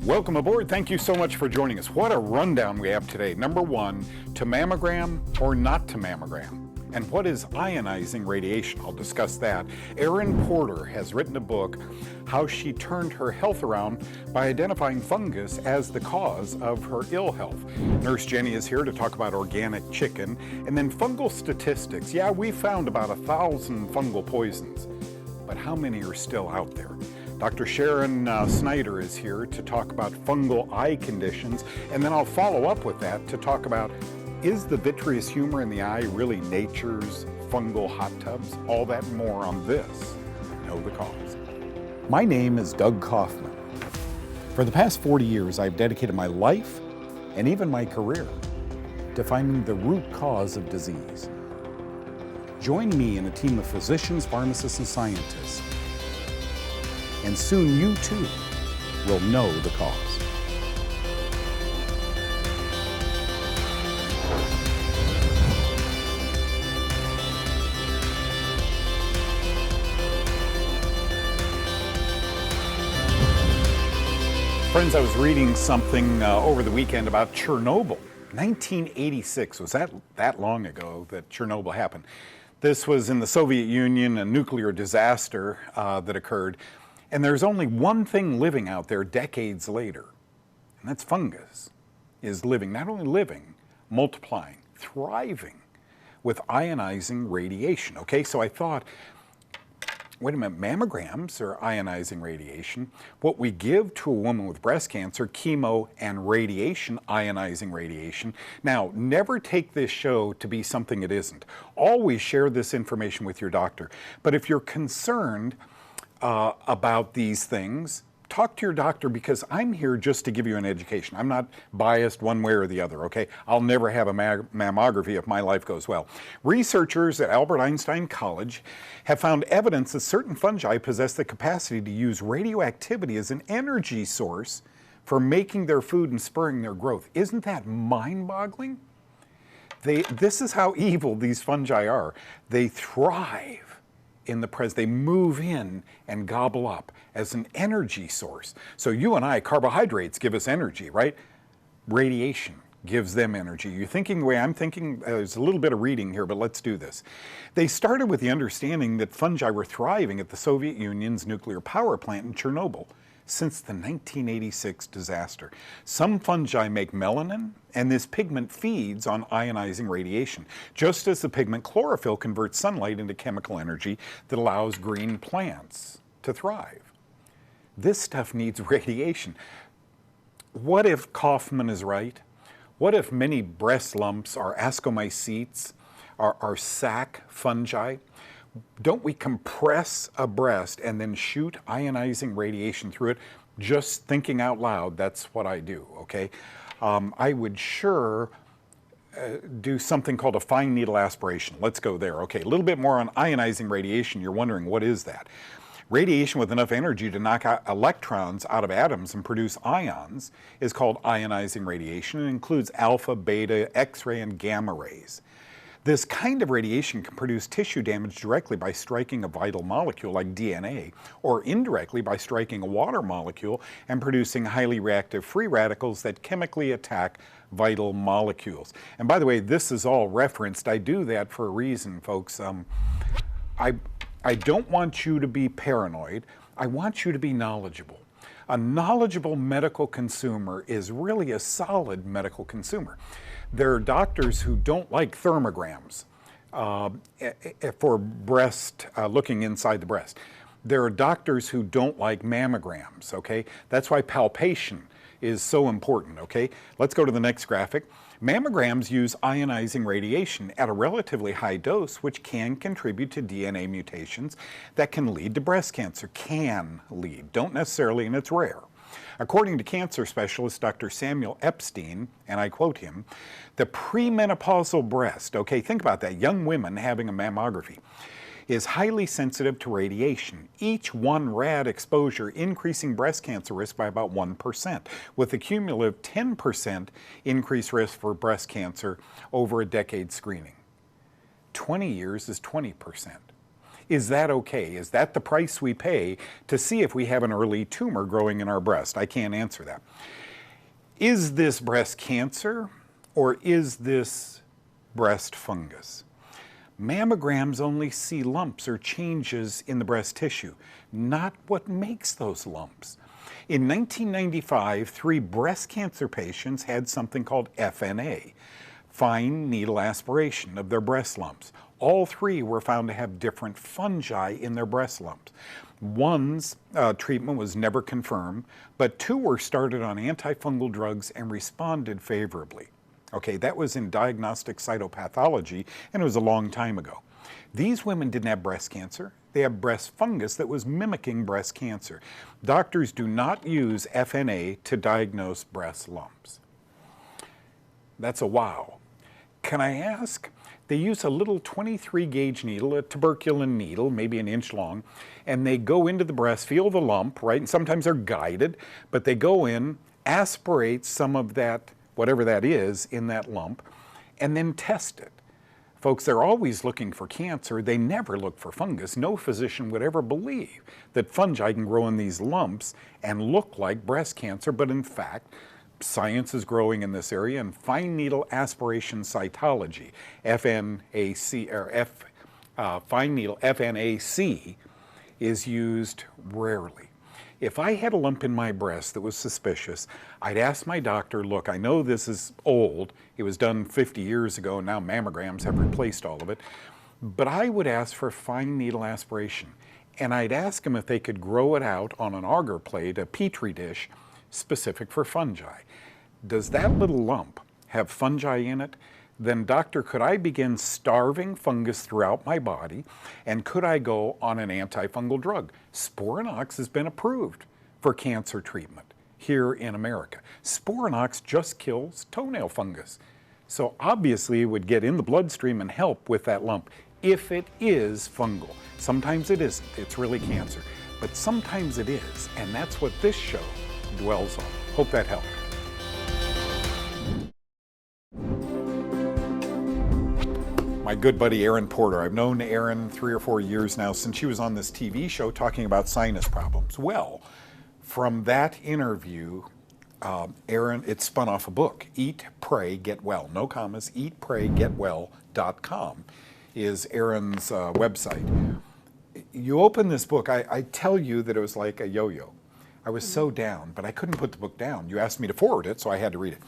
Welcome aboard. Thank you so much for joining us. What a rundown we have today. Number one, to mammogram or not to mammogram. And what is ionizing radiation? I'll discuss that. Erin Porter has written a book, how she turned her health around by identifying fungus as the cause of her ill health. Nurse Jenny is here to talk about organic chicken. And then fungal statistics. Yeah, we found about 1,000 fungal poisons, but how many are still out there? Dr. Sharon Snyder is here to talk about fungal eye conditions, and then I'll follow up with that to talk about, is the vitreous humor in the eye really nature's fungal hot tubs? All that and more on this, Know the Cause. My name is Doug Kaufman. For the past 40 years, I've dedicated my life and even my career to finding the root cause of disease. Join me in a team of physicians, pharmacists, and scientists, and soon you too will know the cause. Friends, I was reading something over the weekend about Chernobyl. 1986, was that long ago that Chernobyl happened? This was in the Soviet Union, a nuclear disaster that occurred. And there's only one thing living out there decades later, and that's fungus, is living, not only living, multiplying, thriving with ionizing radiation. Okay, so I thought, wait a minute, mammograms are ionizing radiation. What we give to a woman with breast cancer, chemo and radiation, ionizing radiation. Now, never take this show to be something it isn't. Always share this information with your doctor. But if you're concerned about these things, talk to your doctor, because I'm here just to give you an education. I'm not biased one way or the other, okay? I'll never have a mammography if my life goes well. Researchers at Albert Einstein College have found evidence that certain fungi possess the capacity to use radioactivity as an energy source for making their food and spurring their growth. Isn't that mind-boggling? This is how evil these fungi are. They thrive in the present. They move in and gobble up as an energy source. So you and I, carbohydrates give us energy, right? Radiation gives them energy. You're thinking the way I'm thinking. There's a little bit of reading here, but let's do this. They started with the understanding that fungi were thriving at the Soviet Union's nuclear power plant in Chernobyl since the 1986 disaster. Some fungi make melanin, and this pigment feeds on ionizing radiation, just as the pigment chlorophyll converts sunlight into chemical energy that allows green plants to thrive. This stuff needs radiation. What if Kaufman is right? What if many breast lumps are ascomycetes, are sac fungi? Don't we compress a breast and then shoot ionizing radiation through it? Just thinking out loud, that's what I do, okay? I would sure do something called a fine needle aspiration. Let's go there. Okay, a little bit more on ionizing radiation. You're wondering, what is that? Radiation with enough energy to knock out electrons out of atoms and produce ions is called ionizing radiation. It includes alpha, beta, X-ray, and gamma rays. This kind of radiation can produce tissue damage directly by striking a vital molecule like DNA, or indirectly by striking a water molecule and producing highly reactive free radicals that chemically attack vital molecules. And by the way, this is all referenced. I do that for a reason, folks. I don't want you to be paranoid. I want you to be knowledgeable. A knowledgeable medical consumer is really a solid medical consumer. There are doctors who don't like thermograms for breast, looking inside the breast. There are doctors who don't like mammograms, okay? That's why palpation is so important, okay? Let's go to the next graphic. Mammograms use ionizing radiation at a relatively high dose, which can contribute to DNA mutations that can lead to breast cancer. Can lead, don't necessarily, and it's rare. According to cancer specialist Dr. Samuel Epstein, and I quote him, the premenopausal breast, okay, think about that, young women having a mammography, is highly sensitive to radiation, each 1 rad exposure increasing breast cancer risk by about 1%, with a cumulative 10% increased risk for breast cancer over a decade screening. 20 years is 20%. Is that okay? Is that the price we pay to see if we have an early tumor growing in our breast? I can't answer that. Is this breast cancer or is this breast fungus? Mammograms only see lumps or changes in the breast tissue, not what makes those lumps. In 1995, 3 breast cancer patients had something called FNA, fine needle aspiration of their breast lumps. All 3 were found to have different fungi in their breast lumps. One's treatment was never confirmed, but 2 were started on antifungal drugs and responded favorably. Okay, that was in diagnostic cytopathology, and it was a long time ago. These women didn't have breast cancer. They have breast fungus that was mimicking breast cancer. Doctors do not use FNA to diagnose breast lumps. That's a wow. Can I ask? They use a little 23 gauge needle, a tuberculin needle, maybe an inch long, and they go into the breast, feel the lump, right? And sometimes they're guided, but they go in, aspirate some of that, whatever that is, in that lump, and then test it. Folks, they're always looking for cancer. They never look for fungus. No physician would ever believe that fungi can grow in these lumps and look like breast cancer, but in fact, science is growing in this area, and fine needle aspiration cytology, FNAC, or fine needle FNAC, is used rarely. If I had a lump in my breast that was suspicious, I'd ask my doctor, look, I know this is old. It was done 50 years ago. Now mammograms have replaced all of it. But I would ask for fine needle aspiration. And I'd ask them if they could grow it out on an agar plate, a petri dish, specific for fungi. Does that little lump have fungi in it? Then doctor, could I begin starving fungus throughout my body, and could I go on an antifungal drug? Sporanox has been approved for cancer treatment here in America. Sporanox just kills toenail fungus. So obviously it would get in the bloodstream and help with that lump if it is fungal. Sometimes it isn't, it's really cancer, but sometimes it is, and that's what this show dwells on. Hope that helped. My good buddy Erin Porter. I've known Erin 3 or 4 years now, since she was on this TV show talking about sinus problems. Well, from that interview, Erin, it spun off a book, Eat, Pray, Get Well. No commas, eatpraygetwell.com is Erin's website. You open this book, I tell you that it was like a yo-yo. I was so down, but I couldn't put the book down. You asked me to forward it, so I had to read it.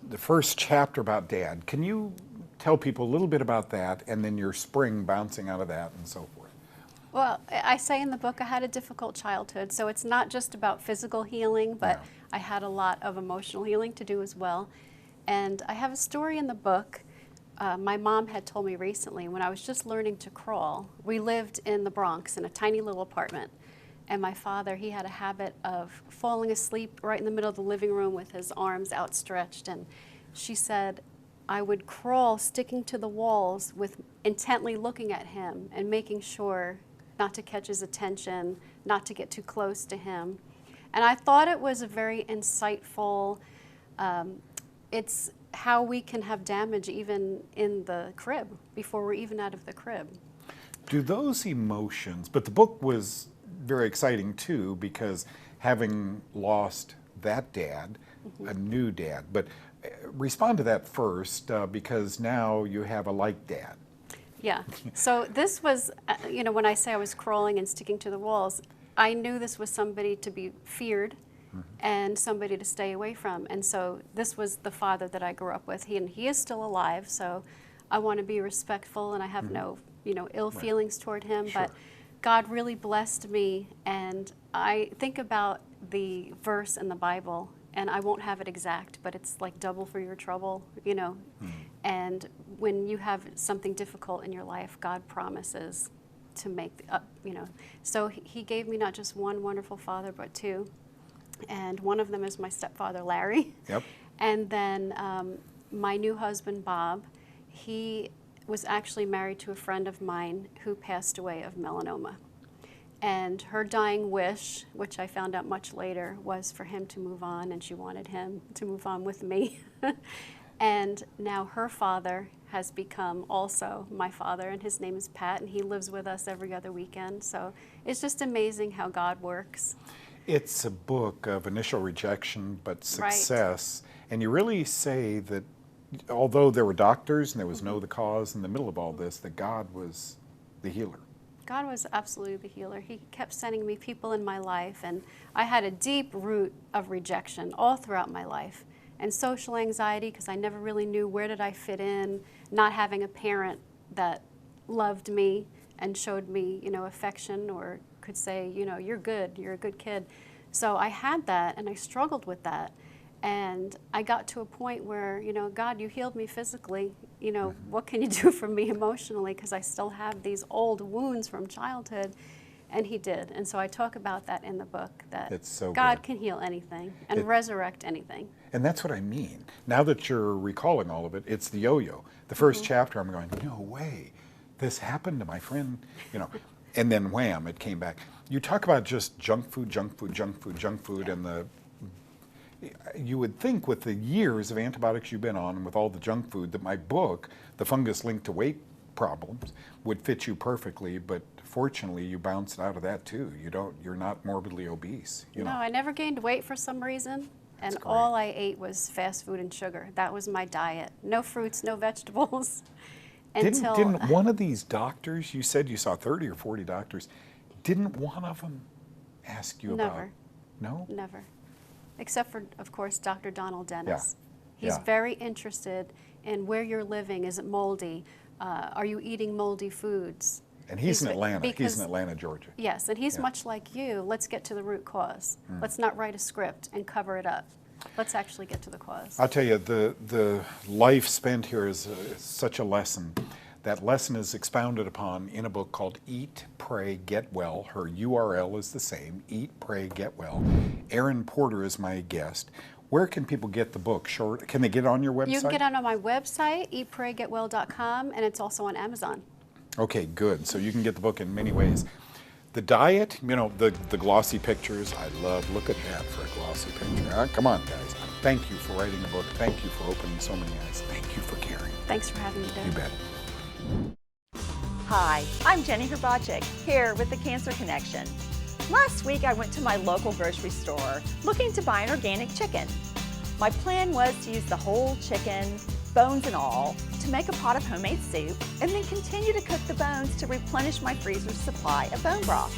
The first chapter about Dad, can you tell people a little bit about that, and then your spring bouncing out of that and so forth? Well, I say in the book I had a difficult childhood, so it's not just about physical healing, but no. I had a lot of emotional healing to do as well. And I have a story in the book. My mom had told me recently, when I was just learning to crawl, we lived in the Bronx in a tiny little apartment. And my father, he had a habit of falling asleep right in the middle of the living room with his arms outstretched. And she said, I would crawl sticking to the walls with intently looking at him and making sure not to catch his attention, not to get too close to him. And I thought it was a very insightful, it's how we can have damage even in the crib, before we're even out of the crib. Do those emotions, but the book was very exciting too, because having lost that dad, a new dad, but respond to that first, because now you have a like dad. Yeah, so this was, you know, when I say I was crawling and sticking to the walls, I knew this was somebody to be feared and somebody to stay away from. And so this was the father that I grew up with. He is still alive, so I want to be respectful, and I have no, you know, ill feelings toward him. Sure. But God really blessed me, and I think about the verse in the Bible, and I won't have it exact, but it's like double for your trouble, you know. And when you have something difficult in your life, God promises to make up, you know. So he gave me not just one wonderful father, but 2. And one of them is my stepfather, Larry. Yep. And then my new husband, Bob, he was actually married to a friend of mine who passed away of melanoma. And her dying wish, which I found out much later, was for him to move on, and she wanted him to move on with me. And now her father has become also my father, and his name is Pat, and he lives with us every other weekend. So it's just amazing how God works. It's a book of initial rejection, but Right. success. And you really say that although there were doctors and there was no the cause in the middle of all this, that God was the healer. God was absolutely the healer. He kept sending me people in my life, and I had a deep root of rejection all throughout my life. And social anxiety, because I never really knew where did I fit in, not having a parent that loved me and showed me, affection, or could say, you're good, you're a good kid. So I had that, and I struggled with that. And I got to a point where, God, you healed me physically. What can you do for me emotionally? Because I still have these old wounds from childhood. And he did. And so I talk about that in the book, that It's so God good. can heal anything and resurrect anything. And that's what I mean. Now that you're recalling all of it, it's the yo-yo. The first chapter, I'm going, no way, this happened to my friend, and then wham, it came back. You talk about just junk food, junk food, junk food, junk food, and you would think with the years of antibiotics you've been on and with all the junk food that my book, The Fungus Linked to Weight Problems, would fit you perfectly, but fortunately you bounced out of that too. You're not morbidly obese. No, I never gained weight for some reason. And great. all I ate was fast food and sugar. That was my diet. No fruits, no vegetables. Didn't one of these doctors, you said you saw 30 or 40 doctors, didn't one of them ask you about? Never. No? Never. Except for, of course, Dr. Donald Dennis. Yeah. He's Yeah. very interested in where you're living. Is it moldy? Are you eating moldy foods? And he's in Atlanta. He's because- in Atlanta, Georgia. Yes, and he's Yeah. much like you. Let's get to the root cause. Let's not write a script and cover it up. Let's actually get to the cause. I'll tell you, the life spent here is such a lesson. That lesson is expounded upon in a book called Eat, Pray, Get Well. Her URL is the same, Eat, Pray, Get Well. Erin Porter is my guest. Where can people get the book? Can they get it on your website? You can get it on my website, eatpraygetwell.com, and it's also on Amazon. Okay, good. So you can get the book in many ways. The diet, the glossy pictures, I love. Look at that for a glossy picture. Come on, guys. Thank you for writing the book. Thank you for opening so many eyes. Thank you for caring. Thanks for having me, Deb. You bet. Hi, I'm Jenny Hrabacek, here with the Cancer Connection. Last week I went to my local grocery store looking to buy an organic chicken. My plan was to use the whole chicken, bones and all, to make a pot of homemade soup and then continue to cook the bones to replenish my freezer's supply of bone broth.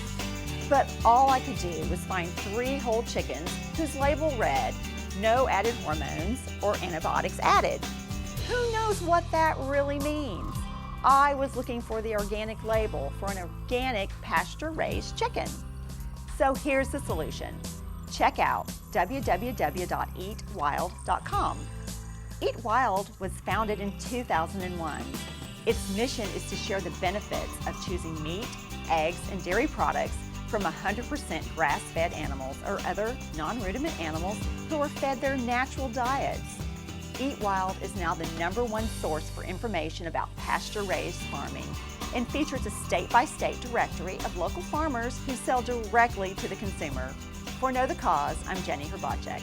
But all I could do was find 3 whole chickens whose label read, no added hormones or antibiotics added. Who knows what that really means? I was looking for the organic label for an organic pasture-raised chicken. So here's the solution. Check out www.eatwild.com. Eat Wild was founded in 2001. Its mission is to share the benefits of choosing meat, eggs, and dairy products from 100% grass-fed animals or other non-ruminant animals who are fed their natural diets. Eat Wild is now the #1 source for information about pasture-raised farming and features a state-by-state directory of local farmers who sell directly to the consumer. For Know the Cause, I'm Jenny Hrabacek.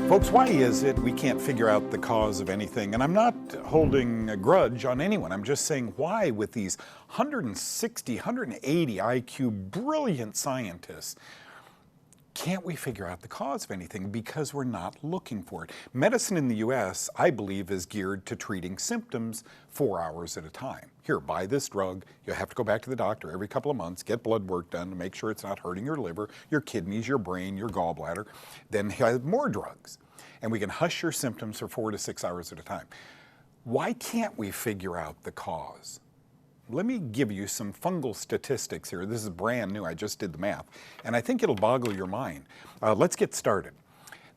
Folks, why is it we can't figure out the cause of anything? And I'm not holding a grudge on anyone. I'm just saying why with these 160, 180 IQ brilliant scientists, can't we figure out the cause of anything? Because we're not looking for it. Medicine in the US, I believe, is geared to treating symptoms 4 hours at a time. Here, buy this drug. You'll have to go back to the doctor every couple of months, get blood work done to make sure it's not hurting your liver, your kidneys, your brain, your gallbladder. Then have more drugs. And we can hush your symptoms for 4 to 6 hours at a time. Why can't we figure out the cause? Let me give you some fungal statistics here. This is brand new. I just did the math. And I think it'll boggle your mind. Let's get started.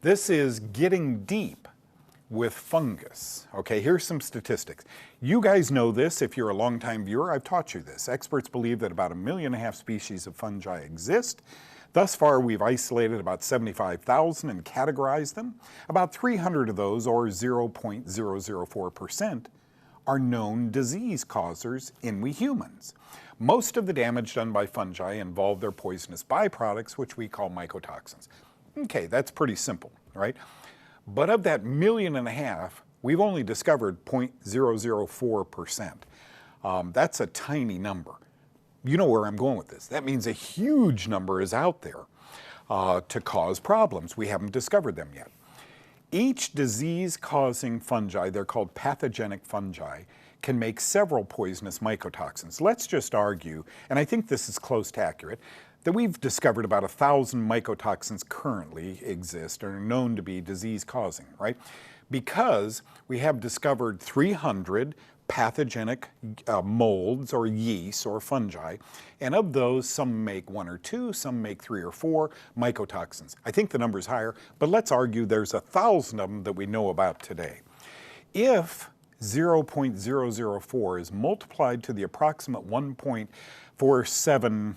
This is getting deep with fungus. Okay, here's some statistics. You guys know this if you're a longtime viewer. I've taught you this. Experts believe that about 1.5 million species of fungi exist. Thus far, we've isolated about 75,000 and categorized them. About 300 of those, or 0.004%, are known disease causers in we humans. Most of the damage done by fungi involve their poisonous byproducts, which we call mycotoxins. Okay, that's pretty simple, right? But of that 1.5 million, we've only discovered 0.004%. That's a tiny number. You know where I'm going with this. That means a huge number is out there to cause problems. We haven't discovered them yet. Each disease-causing fungi, they're called pathogenic fungi, can make several poisonous mycotoxins. Let's just argue, and I think this is close to accurate, that we've discovered about 1,000 mycotoxins currently exist or are known to be disease-causing, right? Because we have discovered 300 pathogenic molds or yeasts or fungi, and of those, some make 1 or 2, some make 3 or 4 mycotoxins. I think the number's higher, but let's argue there's 1,000 of them that we know about today. If 0.004 is multiplied to the approximate 1.47000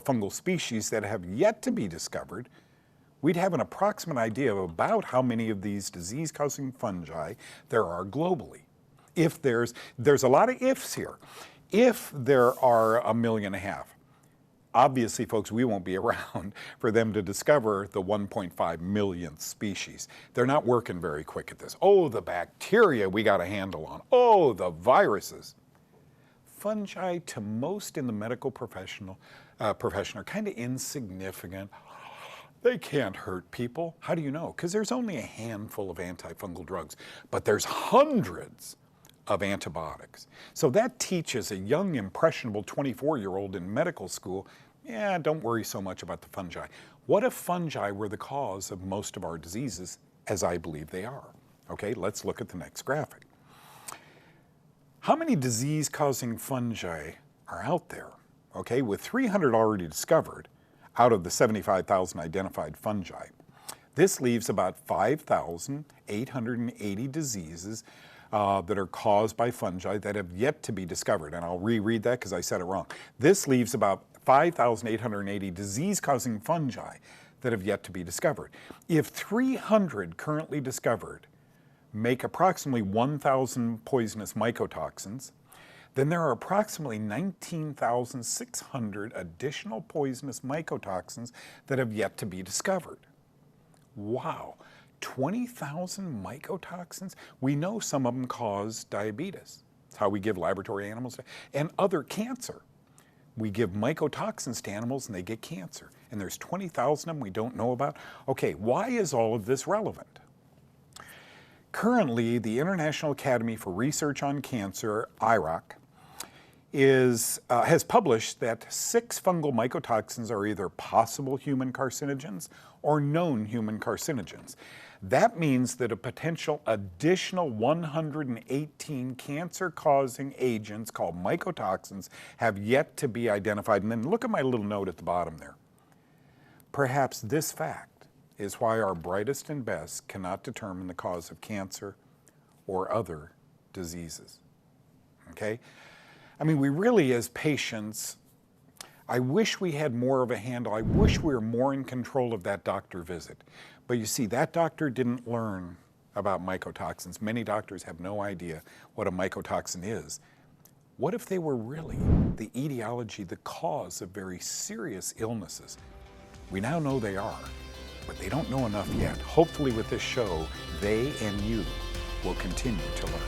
fungal species that have yet to be discovered, we'd have an approximate idea of about how many of these disease-causing fungi there are globally. If there's a lot of ifs here. If there are 1.5 million, obviously, folks, we won't be around for them to discover the 1.5 millionth species. They're not working very quick at this. Oh, the bacteria we got a handle on. Oh, the viruses. Fungi, to most in the medical profession are kind of insignificant. They can't hurt people. How do you know? Because there's only a handful of antifungal drugs, but there's hundreds of antibiotics. So that teaches a young, impressionable 24-year-old in medical school, yeah, don't worry so much about the fungi. What if fungi were the cause of most of our diseases, as I believe they are? Okay, let's look at the next graphic. How many disease-causing fungi are out there? Okay, with 300 already discovered out of the 75,000 identified fungi, this leaves about 5,880 diseases that are caused by fungi that have yet to be discovered. And I'll reread that because I said it wrong. This leaves about 5,880 disease-causing fungi that have yet to be discovered. If 300 currently discovered make approximately 1,000 poisonous mycotoxins, then there are approximately 19,600 additional poisonous mycotoxins that have yet to be discovered. Wow. 20,000 mycotoxins? We know some of them cause diabetes. It's how we give laboratory animals, and other cancer. We give mycotoxins to animals and they get cancer. And there's 20,000 of them we don't know about. Okay, why is all of this relevant? Currently, the International Academy for Research on Cancer, IRAC, has published that 6 fungal mycotoxins are either possible human carcinogens or known human carcinogens. That means that a potential additional 118 cancer-causing agents called mycotoxins have yet to be identified. And then look at my little note at the bottom there. Perhaps this fact is why our brightest and best cannot determine the cause of cancer or other diseases. Okay? I mean, we really, as patients, I wish we had more of a handle. I wish we were more in control of that doctor visit. But you see, that doctor didn't learn about mycotoxins. Many doctors have no idea what a mycotoxin is. What if they were really the etiology, the cause of very serious illnesses? We now know they are, but they don't know enough yet. Hopefully with this show, they and you will continue to learn.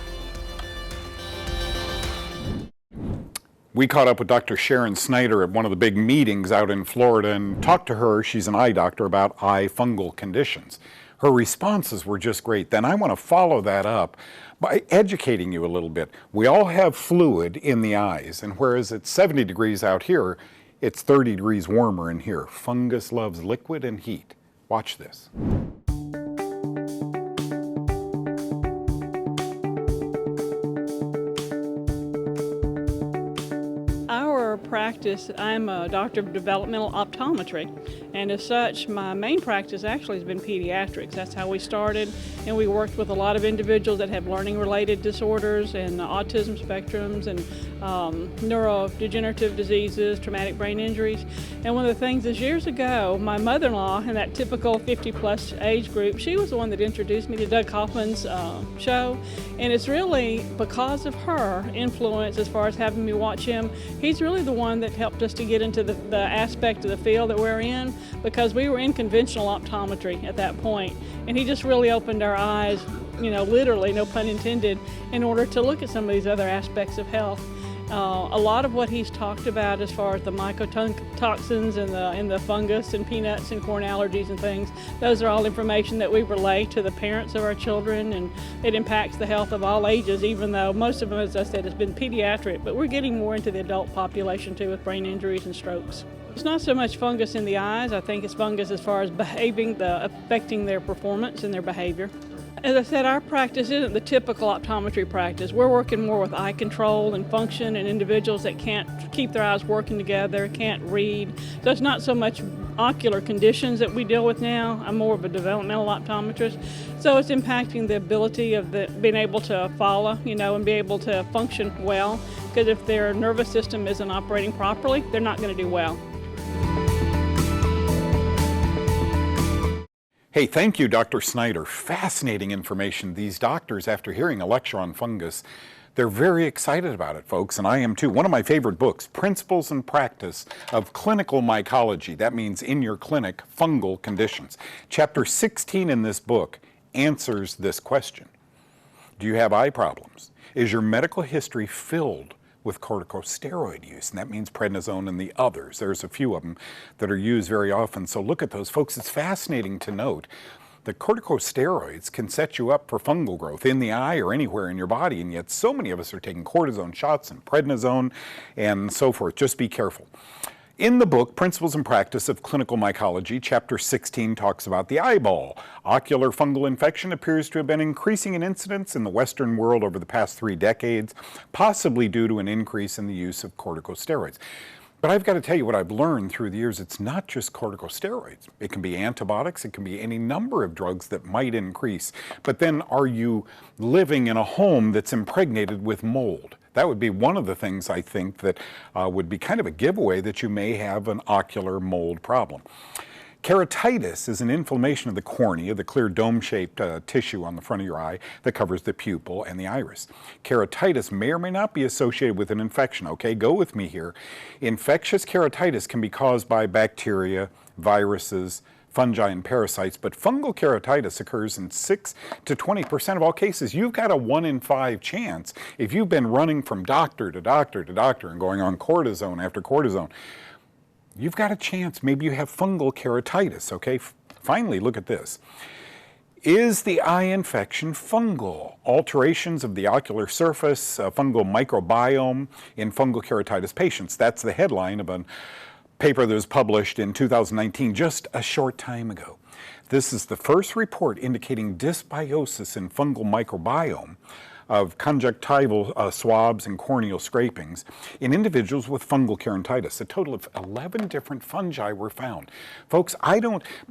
We caught up with Dr. Sharon Snyder at one of the big meetings out in Florida and talked to her, she's an eye doctor, about eye fungal conditions. Her responses were just great. Then I want to follow that up by educating you a little bit. We all have fluid in the eyes, and whereas it's 70 degrees out here, it's 30 degrees warmer in here. Fungus loves liquid and heat. Watch this. practice, I'm a doctor of developmental optometry, and as such, my main practice actually has been pediatrics. That's how we started, and we worked with a lot of individuals that have learning-related disorders and autism spectrums and neurodegenerative diseases, traumatic brain injuries. And one of the things is years ago, my mother-in-law in that typical 50-plus age group, she was the one that introduced me to Doug Kaufman's show, and it's really because of her influence as far as having me watch him. He's really the one that helped us to get into the aspect of the field that we're in, because we were in conventional optometry at that point, and he just really opened our eyes, you know, literally, no pun intended, in order to look at some of these other aspects of health. A lot of what he's talked about as far as the mycotoxins and the fungus and peanuts and corn allergies and things, those are all information that we relay to the parents of our children, and it impacts the health of all ages, even though most of them, as I said, has been pediatric, but we're getting more into the adult population too with brain injuries and strokes. It's not so much fungus in the eyes, I think it's fungus as far as affecting their performance and their behavior. As I said, our practice isn't the typical optometry practice. We're working more with eye control and function and individuals that can't keep their eyes working together, can't read. So it's not so much ocular conditions that we deal with now. I'm more of a developmental optometrist. So it's impacting the ability of being able to follow, you know, and be able to function well. Because if their nervous system isn't operating properly, they're not going to do well. Hey, thank you, Dr. Snyder. Fascinating information. These doctors, after hearing a lecture on fungus, they're very excited about it, folks, and I am too. One of my favorite books, Principles and Practice of Clinical Mycology. That means in your clinic, fungal conditions. Chapter 16 in this book answers this question. Do you have eye problems? Is your medical history filled with corticosteroid use? And that means prednisone and the others. There's a few of them that are used very often. So look at those, folks. It's fascinating to note that corticosteroids can set you up for fungal growth in the eye or anywhere in your body, and yet so many of us are taking cortisone shots and prednisone and so forth. Just be careful. In the book, Principles and Practice of Clinical Mycology, Chapter 16 talks about the eyeball. Ocular fungal infection appears to have been increasing in incidence in the Western world over the past 3 decades, possibly due to an increase in the use of corticosteroids. But I've got to tell you what I've learned through the years. It's not just corticosteroids. It can be antibiotics. It can be any number of drugs that might increase. But then are you living in a home that's impregnated with mold? That would be one of the things I think that would be kind of a giveaway that you may have an ocular mold problem. Keratitis is an inflammation of the cornea, the clear dome-shaped tissue on the front of your eye that covers the pupil and the iris. Keratitis may or may not be associated with an infection. Okay, go with me here. Infectious keratitis can be caused by bacteria, viruses, fungi, and parasites, but fungal keratitis occurs in 6 to 20% of all cases. You've got a 1 in 5 chance if you've been running from doctor to doctor to doctor and going on cortisone after cortisone. You've got a chance. Maybe you have fungal keratitis, okay? Finally, look at this. Is the eye infection fungal? Alterations of the ocular surface, fungal microbiome in fungal keratitis patients. That's the headline of a paper that was published in 2019, just a short time ago. This is the first report indicating dysbiosis in fungal microbiome of conjunctival swabs and corneal scrapings in individuals with fungal keratitis. A total of 11 different fungi were found. Folks,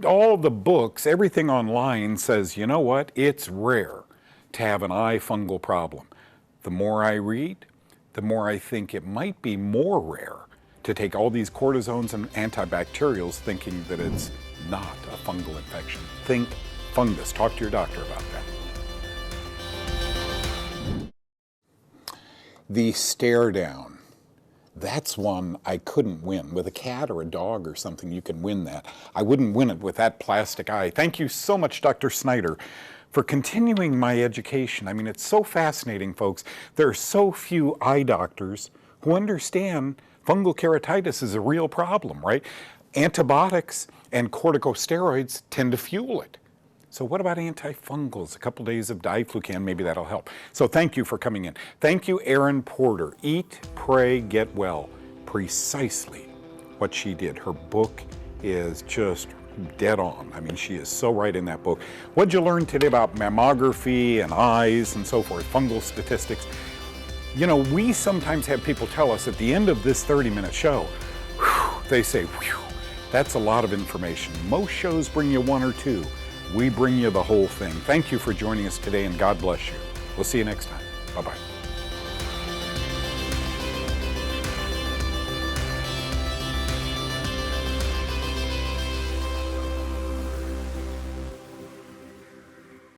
all the books, everything online says, you know what, it's rare to have an eye fungal problem. The more I read, the more I think it might be more rare to take all these cortisones and antibacterials thinking that it's not a fungal infection. Think fungus. Talk to your doctor about that. The stare down. That's one I couldn't win. With a cat or a dog or something, you can win that. I wouldn't win it with that plastic eye. Thank you so much, Dr. Snyder, for continuing my education. I mean, it's so fascinating, folks. There are so few eye doctors who understand fungal keratitis is a real problem, right? Antibiotics and corticosteroids tend to fuel it. So what about antifungals? A couple days of diflucan, maybe that'll help. So thank you for coming in. Thank you, Erin Porter. Eat, Pray, Get Well. Precisely what she did. Her book is just dead on. I mean, she is so right in that book. What'd you learn today about mammography and eyes and so forth, fungal statistics? You know, we sometimes have people tell us at the end of this 30-minute show, whew, they say, whew, that's a lot of information. Most shows bring you one or two. We bring you the whole thing. Thank you for joining us today, and God bless you. We'll see you next time. Bye-bye.